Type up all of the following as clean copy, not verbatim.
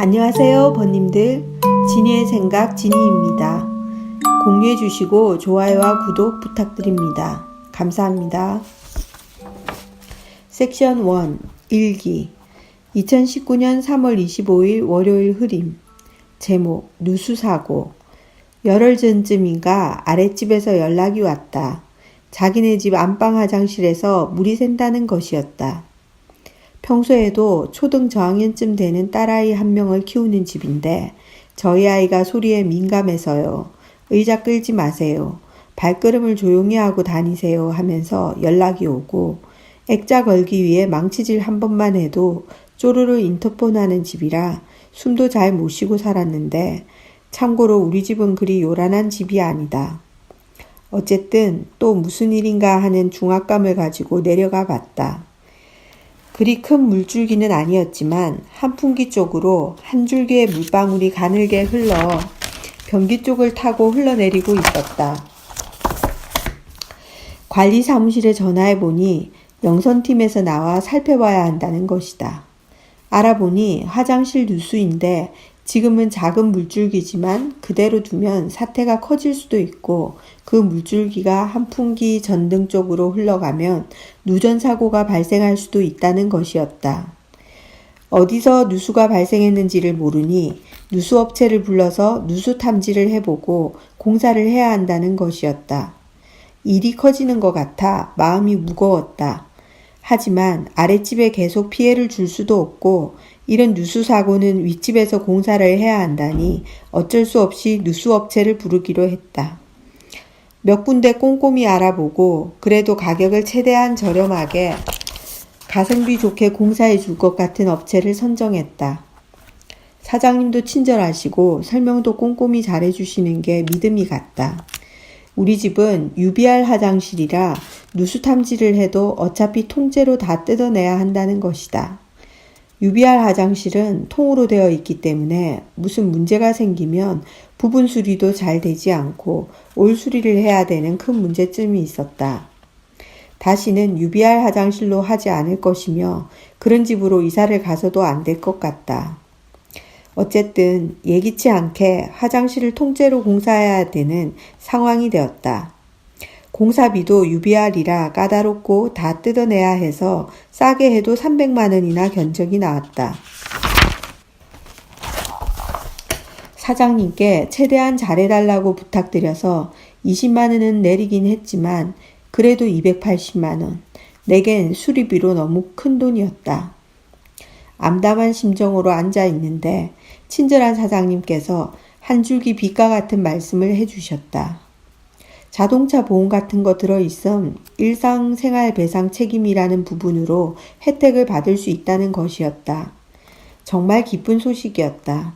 안녕하세요, 번님들. 지니의 생각 지니입니다. 공유해 주시고 좋아요와 구독 부탁드립니다. 감사합니다. 섹션 1 일기 2019년 3월 25일 월요일 흐림. 제목 누수사고. 열흘 전쯤인가 아랫집에서 연락이 왔다. 자기네 집 안방 화장실에서 물이 샌다는 것이었다. 평소에도 초등 저학년쯤 되는 딸아이 한 명을 키우는 집인데 저희 아이가 소리에 민감해서요. 의자 끌지 마세요. 발걸음을 조용히 하고 다니세요 하면서 연락이 오고 액자 걸기 위해 망치질 한 번만 해도 쪼르르 인터폰 하는 집이라 숨도 잘 못 쉬고 살았는데 참고로 우리 집은 그리 요란한 집이 아니다. 어쨌든 또 무슨 일인가 하는 중압감을 가지고 내려가 봤다. 그리 큰 물줄기는 아니었지만 한풍기 쪽으로 한 줄기의 물방울이 가늘게 흘러 변기 쪽을 타고 흘러내리고 있었다. 관리 사무실에 전화해보니 영선팀에서 나와 살펴봐야 한다는 것이다. 알아보니 화장실 누수인데 지금은 작은 물줄기지만 그대로 두면 사태가 커질 수도 있고 그 물줄기가 한풍기 전등 쪽으로 흘러가면 누전사고가 발생할 수도 있다는 것이었다. 어디서 누수가 발생했는지를 모르니 누수업체를 불러서 누수 탐지를 해보고 공사를 해야 한다는 것이었다. 일이 커지는 것 같아 마음이 무거웠다. 하지만 아랫집에 계속 피해를 줄 수도 없고 이런 누수사고는 윗집에서 공사를 해야 한다니 어쩔 수 없이 누수업체를 부르기로 했다. 몇 군데 꼼꼼히 알아보고 그래도 가격을 최대한 저렴하게 가성비 좋게 공사해 줄 것 같은 업체를 선정했다. 사장님도 친절하시고 설명도 꼼꼼히 잘해 주시는 게 믿음이 갔다. 우리 집은 UBR 화장실이라 누수 탐지를 해도 어차피 통째로 다 뜯어내야 한다는 것이다. UBR 화장실은 통으로 되어 있기 때문에 무슨 문제가 생기면 부분 수리도 잘 되지 않고 올 수리를 해야 되는 큰 문제점이 있었다. 다시는 UBR 화장실로 하지 않을 것이며 그런 집으로 이사를 가서도 안 될 것 같다. 어쨌든 예기치 않게 화장실을 통째로 공사해야 되는 상황이 되었다. 공사비도 UBR이라 까다롭고 다 뜯어내야 해서 싸게 해도 300만 원이나 견적이 나왔다. 사장님께 최대한 잘해달라고 부탁드려서 20만 원은 내리긴 했지만 그래도 280만 원. 내겐 수리비로 너무 큰 돈이었다. 암담한 심정으로 앉아 있는데 친절한 사장님께서 한 줄기 빛과 같은 말씀을 해주셨다. 자동차 보험 같은 거 들어있음 일상생활배상 책임이라는 부분으로 혜택을 받을 수 있다는 것이었다. 정말 기쁜 소식이었다.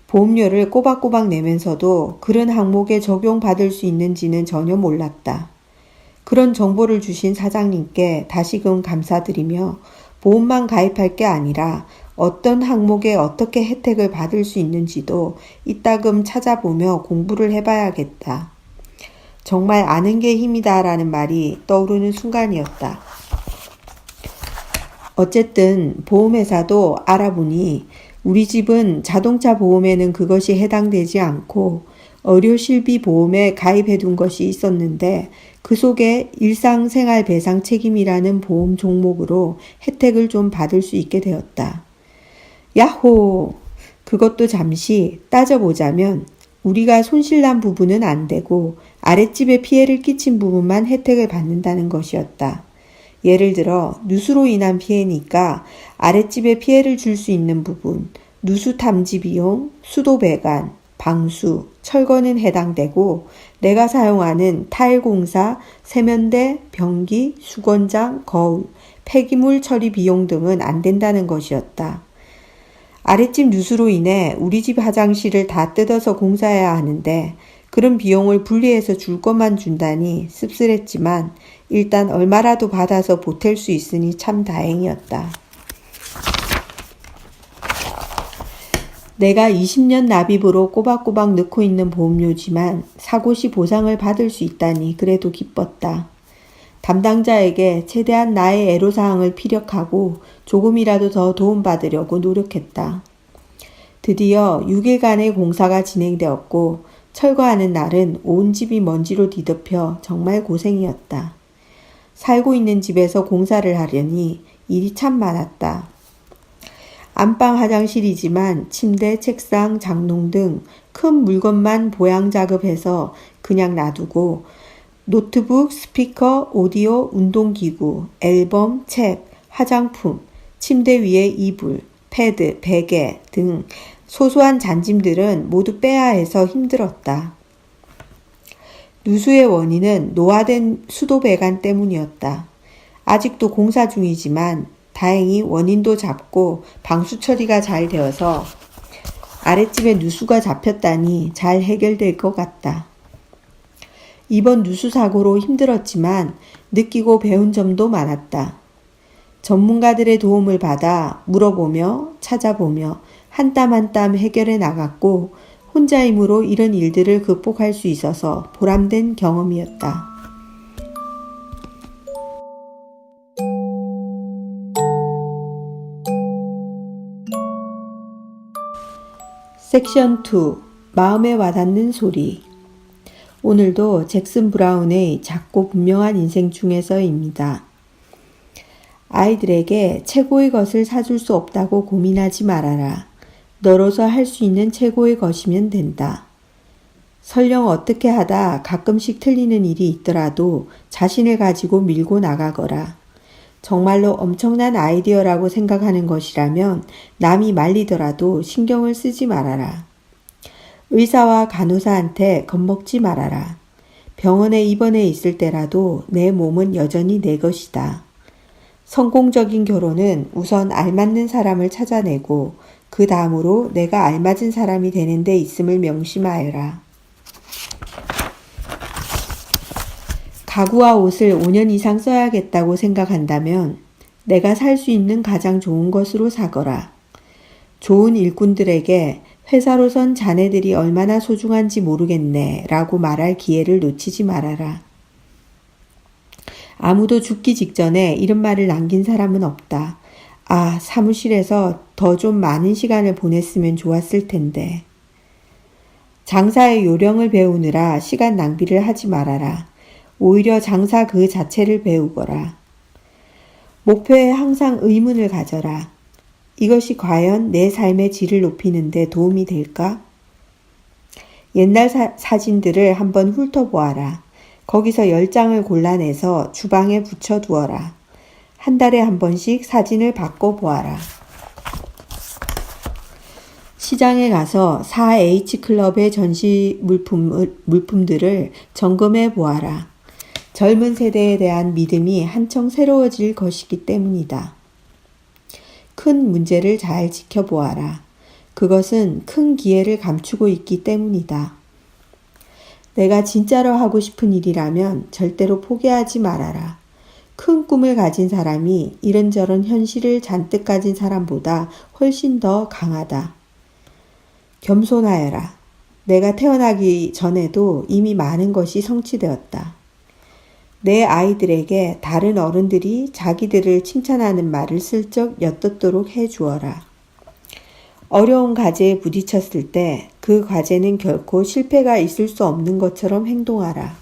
보험료를 꼬박꼬박 내면서도 그런 항목에 적용받을 수 있는지는 전혀 몰랐다. 그런 정보를 주신 사장님께 다시금 감사드리며 보험만 가입할 게 아니라 어떤 항목에 어떻게 혜택을 받을 수 있는지도 이따금 찾아보며 공부를 해봐야겠다. 정말 아는 게 힘이다라는 말이 떠오르는 순간이었다. 어쨌든 보험회사도 알아보니 우리 집은 자동차 보험에는 그것이 해당되지 않고 의료실비보험에 가입해둔 것이 있었는데 그 속에 일상생활배상 책임이라는 보험 종목으로 혜택을 좀 받을 수 있게 되었다. 야호! 그것도 잠시 따져보자면 우리가 손실난 부분은 안 되고 아랫집에 피해를 끼친 부분만 혜택을 받는다는 것이었다. 예를 들어 누수로 인한 피해니까 아랫집에 피해를 줄 수 있는 부분, 누수 탐지 비용, 수도 배관, 방수, 철거는 해당되고 내가 사용하는 타일 공사, 세면대, 변기, 수건장, 거울, 폐기물 처리 비용 등은 안 된다는 것이었다. 아랫집 누수로 인해 우리 집 화장실을 다 뜯어서 공사해야 하는데 그런 비용을 분리해서 줄 것만 준다니 씁쓸했지만 일단 얼마라도 받아서 보탤 수 있으니 참 다행이었다. 내가 20년 납입으로 꼬박꼬박 넣고 있는 보험료지만 사고 시 보상을 받을 수 있다니 그래도 기뻤다. 담당자에게 최대한 나의 애로사항을 피력하고 조금이라도 더 도움받으려고 노력했다. 드디어 6일간의 공사가 진행되었고 철거하는 날은 온 집이 먼지로 뒤덮여 정말 고생이었다. 살고 있는 집에서 공사를 하려니 일이 참 많았다. 안방 화장실이지만 침대, 책상, 장롱 등 큰 물건만 보양 작업해서 그냥 놔두고 노트북, 스피커, 오디오, 운동기구, 앨범, 책, 화장품, 침대 위에 이불, 패드, 베개 등 소소한 잔짐들은 모두 빼야 해서 힘들었다. 누수의 원인은 노화된 수도 배관 때문이었다. 아직도 공사 중이지만 다행히 원인도 잡고 방수 처리가 잘 되어서 아랫집에 누수가 잡혔다니 잘 해결될 것 같다. 이번 누수 사고로 힘들었지만 느끼고 배운 점도 많았다. 전문가들의 도움을 받아 물어보며 찾아보며 한 땀 한 땀 해결해 나갔고 혼자 힘으로 이런 일들을 극복할 수 있어서 보람된 경험이었다. 섹션 2. 마음에 와닿는 소리. 오늘도 잭슨 브라운의 작고 분명한 인생 중에서입니다. 아이들에게 최고의 것을 사줄 수 없다고 고민하지 말아라. 너로서 할 수 있는 최고의 것이면 된다. 설령 어떻게 하다 가끔씩 틀리는 일이 있더라도 자신을 가지고 밀고 나가거라. 정말로 엄청난 아이디어라고 생각하는 것이라면 남이 말리더라도 신경을 쓰지 말아라. 의사와 간호사한테 겁먹지 말아라. 병원에 입원해 있을 때라도 내 몸은 여전히 내 것이다. 성공적인 결혼은 우선 알맞는 사람을 찾아내고 그 다음으로 내가 알맞은 사람이 되는 데 있음을 명심하여라. 가구와 옷을 5년 이상 써야겠다고 생각한다면 내가 살 수 있는 가장 좋은 것으로 사거라. 좋은 일꾼들에게 회사로선 자네들이 얼마나 소중한지 모르겠네 라고 말할 기회를 놓치지 말아라. 아무도 죽기 직전에 이런 말을 남긴 사람은 없다. 아, 사무실에서 더 좀 많은 시간을 보냈으면 좋았을 텐데. 장사의 요령을 배우느라 시간 낭비를 하지 말아라. 오히려 장사 그 자체를 배우거라. 목표에 항상 의문을 가져라. 이것이 과연 내 삶의 질을 높이는 데 도움이 될까? 옛날 사진들을 한번 훑어보아라. 거기서 10장을 골라내서 주방에 붙여두어라. 한 달에 한 번씩 사진을 바꿔보아라. 시장에 가서 4H클럽의 전시 물품들을 점검해 보아라. 젊은 세대에 대한 믿음이 한층 새로워질 것이기 때문이다. 큰 문제를 잘 지켜보아라. 그것은 큰 기회를 감추고 있기 때문이다. 내가 진짜로 하고 싶은 일이라면 절대로 포기하지 말아라. 큰 꿈을 가진 사람이 이런저런 현실을 잔뜩 가진 사람보다 훨씬 더 강하다. 겸손하여라. 내가 태어나기 전에도 이미 많은 것이 성취되었다. 내 아이들에게 다른 어른들이 자기들을 칭찬하는 말을 슬쩍 엿듣도록 해주어라. 어려운 과제에 부딪혔을 때 그 과제는 결코 실패가 있을 수 없는 것처럼 행동하라.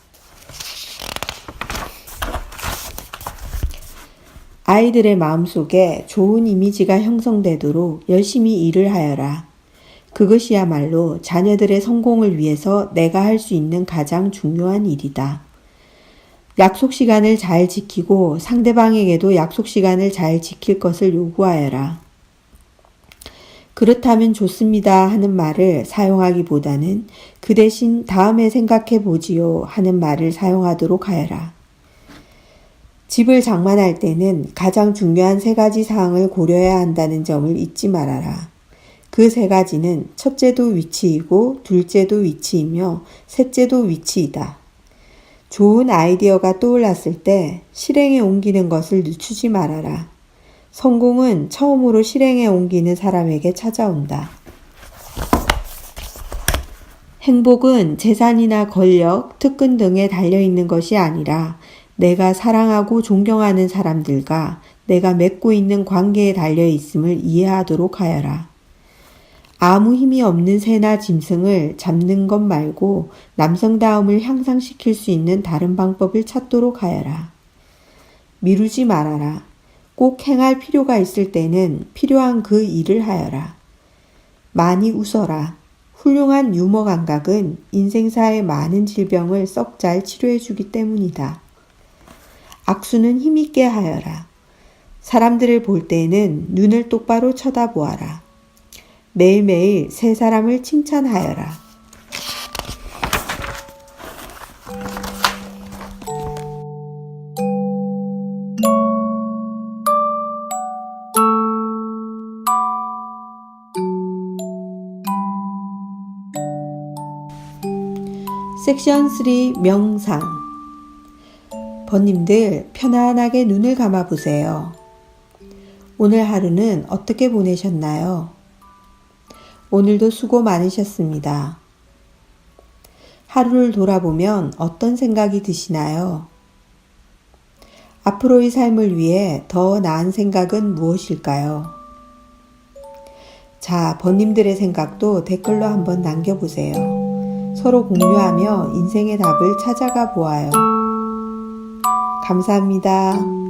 아이들의 마음속에 좋은 이미지가 형성되도록 열심히 일을 하여라. 그것이야말로 자녀들의 성공을 위해서 내가 할 수 있는 가장 중요한 일이다. 약속 시간을 잘 지키고 상대방에게도 약속 시간을 잘 지킬 것을 요구하여라. 그렇다면 좋습니다 하는 말을 사용하기보다는 그 대신 다음에 생각해 보지요 하는 말을 사용하도록 하여라. 집을 장만할 때는 가장 중요한 3가지 사항을 고려해야 한다는 점을 잊지 말아라. 그 3가지는 첫째도 위치이고 둘째도 위치이며 셋째도 위치이다. 좋은 아이디어가 떠올랐을 때 실행에 옮기는 것을 늦추지 말아라. 성공은 처음으로 실행에 옮기는 사람에게 찾아온다. 행복은 재산이나 권력, 특권 등에 달려있는 것이 아니라 내가 사랑하고 존경하는 사람들과 내가 맺고 있는 관계에 달려있음을 이해하도록 하여라. 아무 힘이 없는 새나 짐승을 잡는 것 말고 남성다움을 향상시킬 수 있는 다른 방법을 찾도록 하여라. 미루지 말아라. 꼭 행할 필요가 있을 때는 필요한 그 일을 하여라. 많이 웃어라. 훌륭한 유머 감각은 인생사의 많은 질병을 썩 잘 치료해주기 때문이다. 악수는 힘있게 하여라. 사람들을 볼 때에는 눈을 똑바로 쳐다보아라. 매일매일 새 사람을 칭찬하여라. 섹션 3 명상. 번님들 편안하게 눈을 감아 보세요. 오늘 하루는 어떻게 보내셨나요? 오늘도 수고 많으셨습니다. 하루를 돌아보면 어떤 생각이 드시나요? 앞으로의 삶을 위해 더 나은 생각은 무엇일까요? 자, 번님들의 생각도 댓글로 한번 남겨보세요. 서로 공유하며 인생의 답을 찾아가 보아요. 감사합니다.